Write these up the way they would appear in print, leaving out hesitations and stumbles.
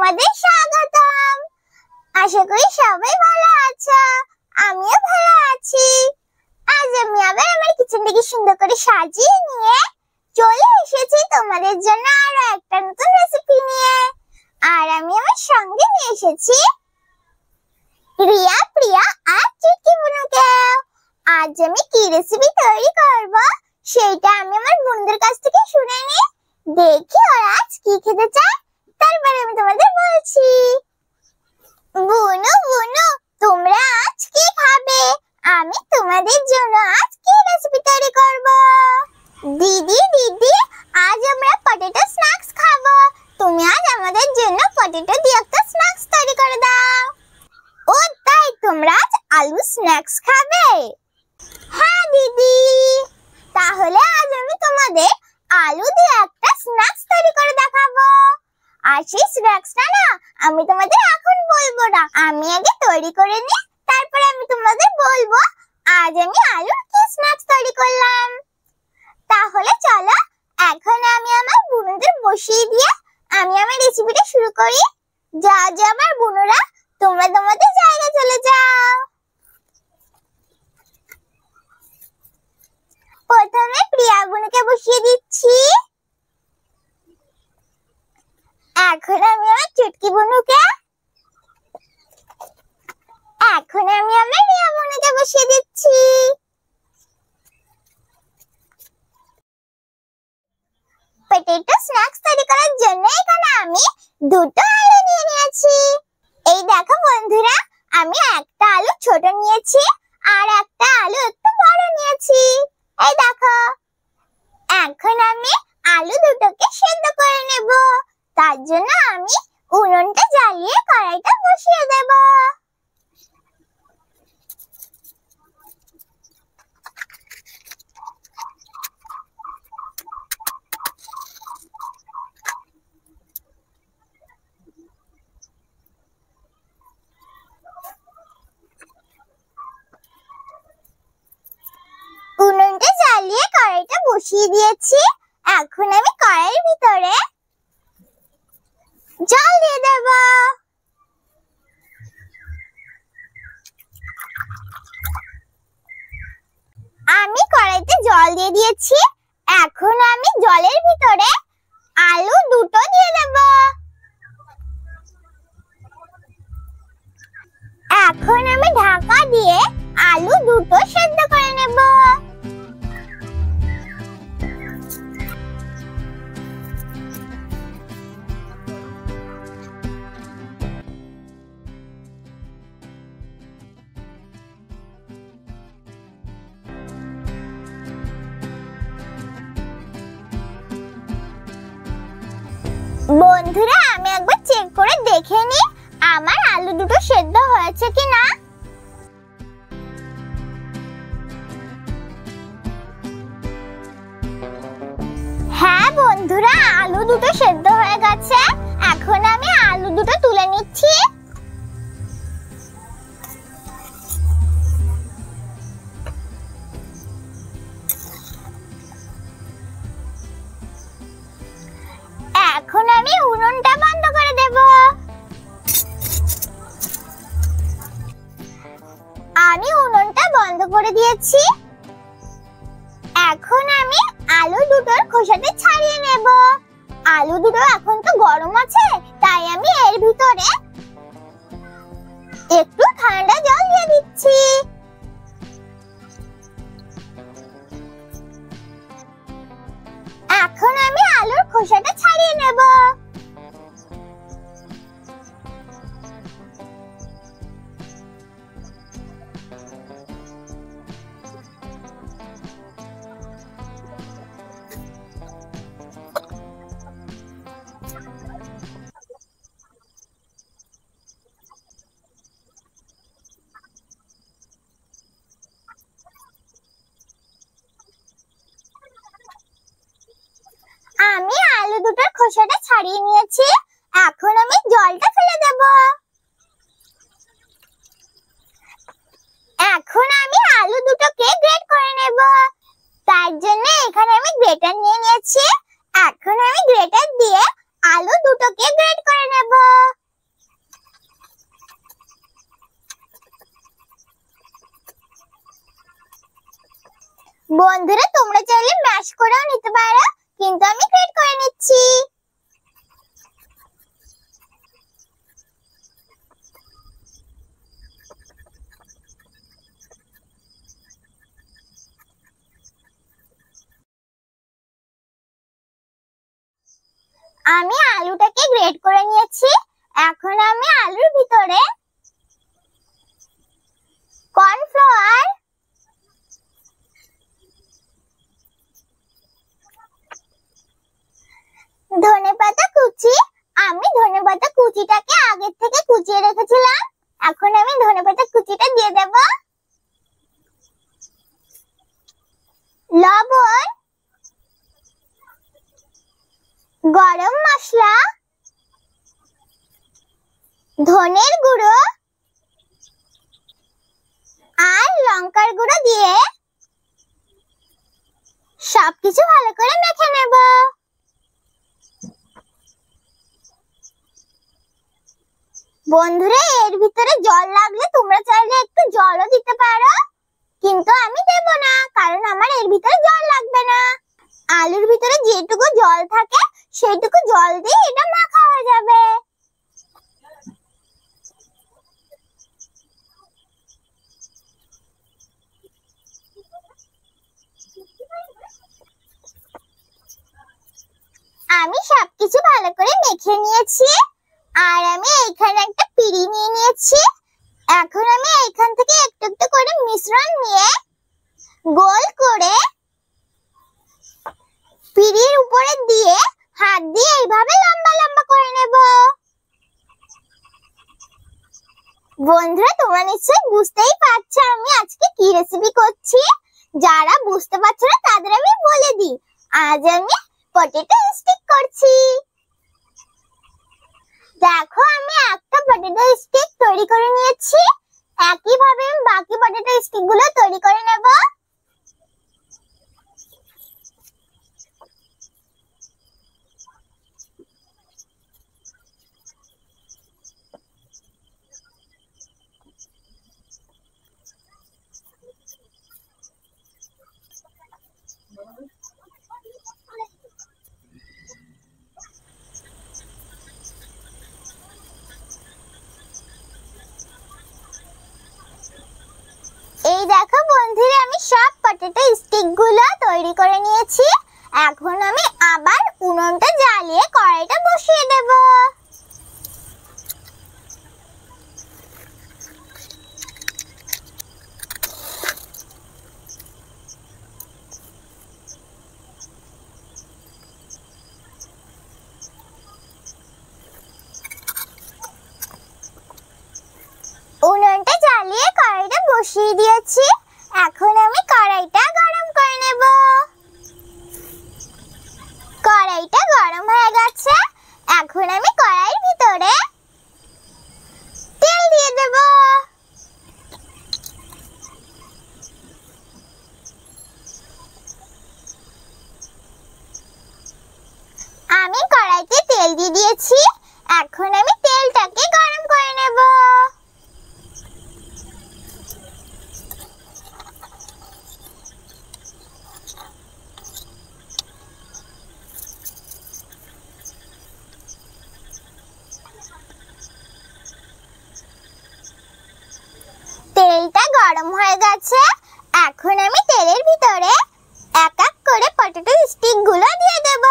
তোমাদের স্বাগতম। আশা করি সবাই ভালো আছো, আমিও ভালো আছি। আজ আমি আবার আমার কিচেনটাকে সুন্দর করে সাজিয়ে নিয়ে চলে এসেছি তোমাদের জন্য আরো একটা নতুন রেসিপি নিয়ে। আর আমি আমার সঙ্গে নিয়ে এসেছি রিয়া, প্রিয়া আর চুটকি বুনুকে। আজ আমি কি রেসিপি তৈরি করব সেটা আমি আমার বন্ধুদের কাছ থেকে শুনে নিই, দেখি ওরা আজ কি খেতে চায়, তারপরে আমি তোমাদের বলছি। বুনু বুনু, তোমরা আজ কি খাবে? আমি তোমাদের জন্য আজ কি রেসিপি তৈরি করব। দিদি দিদি, আজ আমরা পটেটো স্ন্যাক্স খাবো। তুমি আজ আমাদের জন্য পটেটো দিয়ে একটা স্ন্যাক্স তৈরি করে দাও। ও তাই, তোমরা আজ আলু স্ন্যাক্স খাবে? হ্যাঁ দিদি, তাহলে আজ আমি তোমাদের আলু দিয়ে একটা স্ন্যাক্স তৈরি করে দেখাবো। আর সেই স্ন্যাক্সটা না আমি তোমাদের এখন বলবো না, আমি আগে তৈরি করে নিই, তারপরে আমি তোমাদের বলবো আজ আমি আলুর কি স্ন্যাক্স তৈরি করলাম। তাহলে চলো এখন আমি আমার বুনুদের বসিয়ে দিয়ে আমি আমার রেসিপিটা শুরু করি। যা যা আমার বুনুরা, তোমরা তোমাদের জায়গায় চলে যাও। প্রথমে প্রিয়া বুনুকে বসিয়ে দিচ্ছি। এখন আমি আমার চুটকি বুনুকে, এখন আমি আমার রিয়া বুনুকে বসিয়ে দিচ্ছি। পটেটো স্ন্যাক্স তৈরি করার জন্য এখানে আমি দুটো আলু নিয়ে নিয়েছি। এই দেখো বন্ধুরা, আমি একটা আলু ছোট নিয়েছি আর একটা আলু একটু বড় নিয়েছি। এই দেখো, এখন আমি আলু দুটোকে সেদ্ধ করে নেব। তার জন্য আমি উনুনটা জ্বালিয়ে কড়াইটা বসিয়ে দেব। উনুনটা জ্বালিয়ে কড়াইটা বসিয়ে দিয়েছি। এখন আমি কড়াইয়ের ভিতরে জল দিয়ে দেব। আমি কড়াইতে জল দিয়ে দিয়েছি। এখন আমি জলের ভিতরে আলু দুটো দিয়ে দেব। এখন আমি ঢাকা দিয়ে আলু দুটো সেদ্ধ করে নেব। বন্ধুরা, আমি একবার চেক করে দেখে নিই আমার আলু দুটো সেদ্ধ হয়েছে কিনা। হ্যাঁ বন্ধুরা, আলু দুটো সেদ্ধ হয়ে গেছে। এখন আমি আলু দুটো তুলে নিচ্ছি। এখন আমি উনুনটা বন্ধ করে দেব। আমি উনুনটা বন্ধ করে দিয়েছি। এখন আমি আলু দুটোর খোসাটা ছাড়িয়ে নেব। আলু দুটো এখন তো গরম আছে, তাই আমি এর ভিতরে একটু ঠান্ডা জল দিয়ে দিচ্ছি। এখন আমি আলুর খোসাটা ছাড়িয়ে নেব। আমি আলু দুটোর খোসাটা ছাড়িয়ে নিয়েছি। এখন আমি জলটা ফেলে দেব। এখন আমি আলু দুটোকে গ্রেট করে নেব। তার জন্য এখানে আমি গ্রেটার নিয়ে নিয়েছি। এখন আমি গ্রেটার দিয়ে আলু দুটোকে গ্রেট করে নেব। বন্ধুরা তোমরা চাইলে ম্যাশ করেও নিতে পারো, কিন্তু আমি গ্রেট করে নিচ্ছি। আমি আলুটাকে গ্রেট করে নিয়েছি। এখন আমি আলুর ভিতরে কর্নফ্লাওয়ার, ধনেপাতা কুচি, আমি ধনেপাতা কুচিটাকে আগে থেকে কুচিয়ে রেখেছিলাম। এখন আমি ধনেপাতা কুচিটা দিয়ে দেব, লবণ, গরম মশলা, ধনের গুঁড়ো আর লঙ্কার গুঁড়ো দিয়ে সবকিছু ভালো করে মেখে নেব। বন্ধুরা এর ভিতরে জল লাগলে তোমরা চাইলে একটু জলও দিতে পারো, কিন্তু আমি দেব না, কারণ আমার এর ভিতরে জল লাগবে না। আলুর ভিতরে যেটুকু জল থাকে সেইটুকু জল দিয়ে এটা মাখা হয়ে যাবে। আমি সবকিছু ভালো করে মেখে নিয়েছি, আর আমি এইখানে একটা পিঁড়ি নিয়ে নিয়েছি। এখন আমি এইখান থেকে একটু একটু করে মিশ্রণ নিয়ে গোল করে পিঁড়ির উপরে দিয়ে হাত দিয়ে এইভাবে লম্বা লম্বা করে নেব। বন্ধুরা তোমরা নিশ্চয়ই বুঝতেই পারছো আমি আজকে কি রেসিপি করছি। যারা বুঝতে পারছো না তাদের আমি বলে দিই, আজ আমি পটেটো স্টিক করছি। দেখো আমি একটা পটেটো স্টিক তৈরি করে নিয়েছি। একইভাবে আমি বাকি পটেটো স্টিক গুলো তৈরি করে নেব। এই দেখো বন্ধুরা আমি সব পটেটো স্টিক গুলো তৈরি করে নিয়েছি। এখন আমি আবার উনুনটা জ্বালিয়ে কড়াইটা বসিয়ে দেব। উনুনটা জ্বালিয়ে কড়াইটা বসিয়ে দিয়েছি। এখন আমি কড়াইটা গরম করে নেব। কড়াইটা গরম হয়ে গেছে। এখন আমি কড়াইয়ের ভিতরে তেল দিয়ে দেব। আমি কড়াইতে তেল দিয়ে দিয়েছি। এখন আমি তেলটাকে গরম করে নেব। তেলটা গরম হয়ে গেছে। এখন আমি তেলের ভিতরে এক এক করে পটেটো স্টিক গুলো দিয়ে দেব।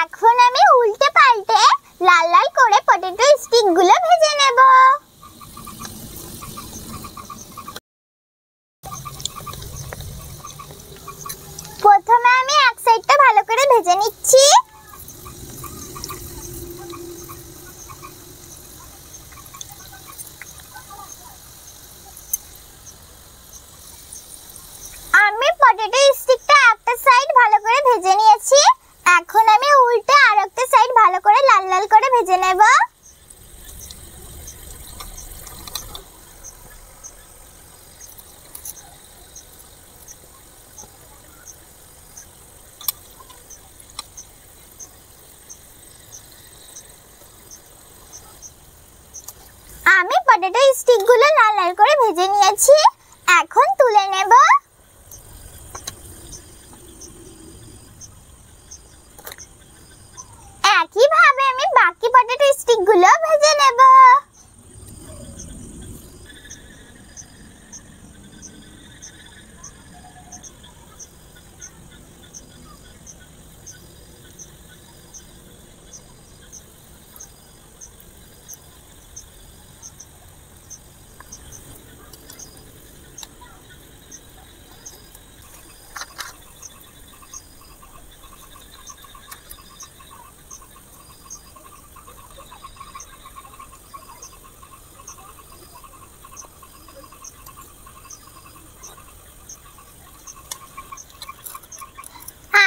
এখন আমি উল্টে পাল্টে লাল লাল করে পটেটো স্টিক গুলো ভেজে নেব। প্রথমে আমি এক সাইডটা ভালো করে ভেজে নিচ্ছি। আমি পটেটো স্টিকটা একটা সাইড ভালো করে ভেজে নিয়েছি। এখন আমি উল্টে আরেকটা সাইড ভালো করে লাল লাল করে ভেজে নেব। পটেটো স্টিকগুলো লাল লাল করে ভেজে নিয়েছি, এখন তুলে নেব। একইভাবে আমি বাকি পটেটো স্টিকগুলো ভেজে নেব।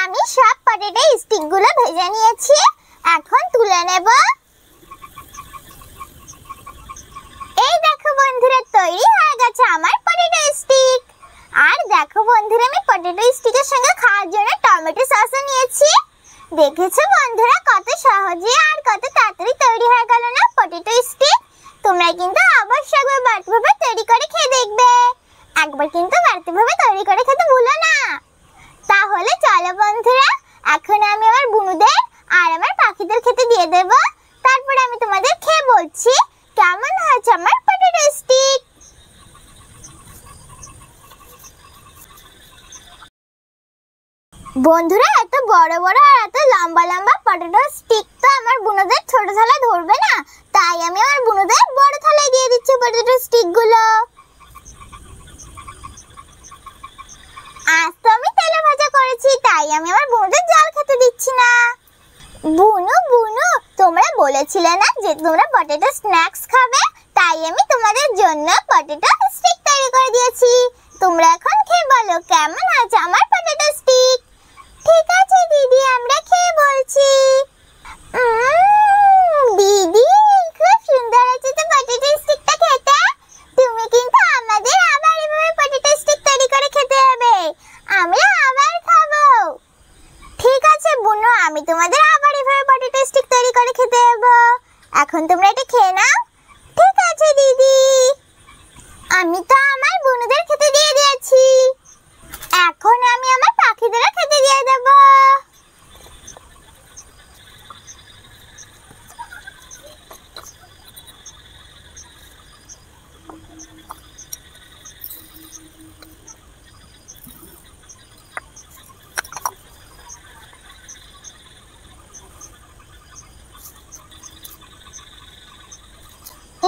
আমি সব পটেটো স্টিকগুলো ভেজে নিয়েছি, এখন তুলে নেব। এই দেখো বন্ধুরা, তৈরি হয়ে গেছে আমার পটেটো স্টিক। আর দেখো বন্ধুরা, আমি পটেটো স্টিকের সঙ্গে খাওয়ার জন্য টমেটো সসও নিয়েছি। দেখেছো বন্ধুরা, কত সহজে আর কত তাড়াতাড়ি তৈরি হয়ে গেল না পটেটো স্টিক। তোমরা কিন্তু অবশ্যই একবার বাড়িতে তৈরি করে খেয়ে দেখবে। একবার কিন্তু বাড়িতে তৈরি করে খেতে ভুলো না। তাহলে চলো বন্ধুরা, এখন আমি আমার বুনুদের আর আমার পাখিদের খেতে দিয়ে দেব। তারপরে আমি তোমাদের খেয়ে বলছি কেমন হয়েছে আমার পটেটো স্টিক। বন্ধুরা, এত বড় বড় আর এত লম্বা লম্বা পটেটো স্টিক তো আমার বুনুদের ছোট থালায় ধরবে না, তাই আমি আমার বুনুদের বড় থালায় দিয়ে দিচ্ছি পটেটো স্টিকগুলো। আজ তো আমি তেলে ভাজা করেছি, তাই আমি আমার বুনুদের জল খেতে দিচ্ছি না। বুনু বুনু, তোমরা বলেছিলে না যে তোমরা পটেটো স্ন্যাক্স খাবে, তাই আমি তোমাদের জন্য পটেটো স্টিক তৈরি করে দিয়েছি। তোমরা এখন খেয়ে বলো কেমন হয়েছে আমার পটেটো স্টিক। ঠিক আছে দিদি, আমরা খেয়ে বলছি। দিদি, খুব সুন্দর হয়েছে তো পটেটো স্টিকটা খেতে। তুমি কিন্তু আমাদের আবার এভাবে পটেটো স্টিক তৈরি করে খেতে হবে, আমরা আবার খাবো। ঠিক আছে বুনু, আমি তোমাদের আবার এভাবে পটেটো স্টিক তৈরি করে খেতে দেবো। এখন তোমরা এটা খেয়ে নাও। ঠিক আছে দিদি। আমি তো আমার বুনুদের খেতে দিয়ে দিয়েছি, এখন আমি আমার পাখিদের খেতে দিয়ে দেব।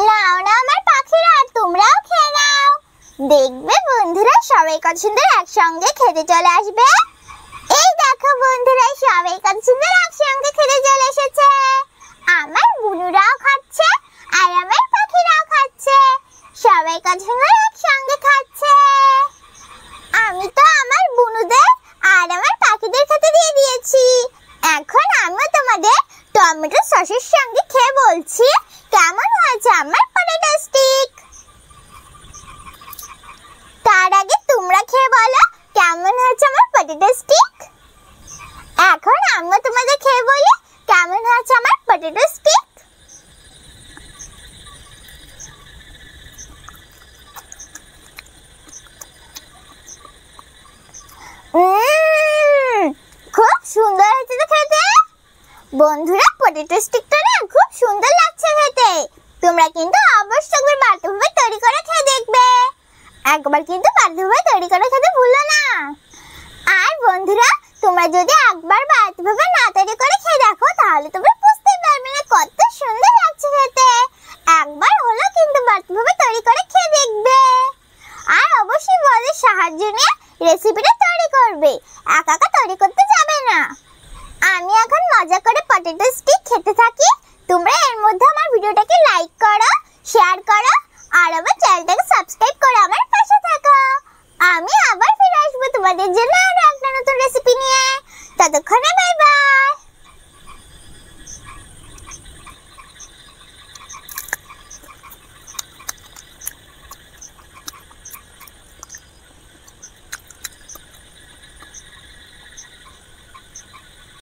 নাও না আমার পাখিরা, তোমরাও খেয়ে নাও। দেখবে বন্ধুরা, সবাই কত সুন্দর একসঙ্গে খেতে চলে আসবে। এই দেখো বন্ধুরা, সবাই কত সুন্দর একসঙ্গে খেতে চলে এসেছে। আমার বুনুরাও খাচ্ছে আর আমার পাখিরাও খাচ্ছে, সবাই কত সুন্দর একসঙ্গে খাচ্ছে। আমি তো আমার বুনুদের আর আমার পাখিদের খেতে দিয়ে দিয়েছি, এখন আমিও তোমাদের টমেটো সসের সঙ্গে খেয়ে বলছি কেমন হয়েছে আমার পটেটো স্টিক। তার আগে তোমরা খেয়ে বলো কেমন হয়েছে আমার পটেটো স্টিক। এখন আমিও তোমাদের খেয়ে বলি কেমন হয়েছে আমার পটেটো স্টিক। খুব সুন্দর হয়েছে তো খেতে। বন্ধুরা, পটেটো স্টিকটা না খুব সুন্দর লাগছে খেতে। তোমরা কিন্তু অবশ্যই একবার বাড়িতে তৈরি করে খেয়ে দেখবে। একবার কিন্তু বাড়িতে তৈরি করে খেতে ভুলো না। আর বন্ধুরা, তোমরা যদি একবার বাড়িতে না তৈরি করে খেয়ে দেখো, তাহলে তোমরা বুঝতেই পারবে না কত সুন্দর লাগছে খেতে। একবার হলো কিন্তু বাড়িতে তৈরি করে খেয়ে দেখবে। আর অবশ্যই বড়দের সাহায্য নিয়ে রেসিপিটা তৈরি করবে, একা একা তৈরি করতে যাবে না। আমি এখন মজা করে পটেটো স্টিক খেতে থাকি। তোমরা এর মধ্যে আমার ভিডিওটাকে লাইক করো, শেয়ার করো আর আমার চ্যানেলটাকে সাবস্ক্রাইব করে আমার পাশে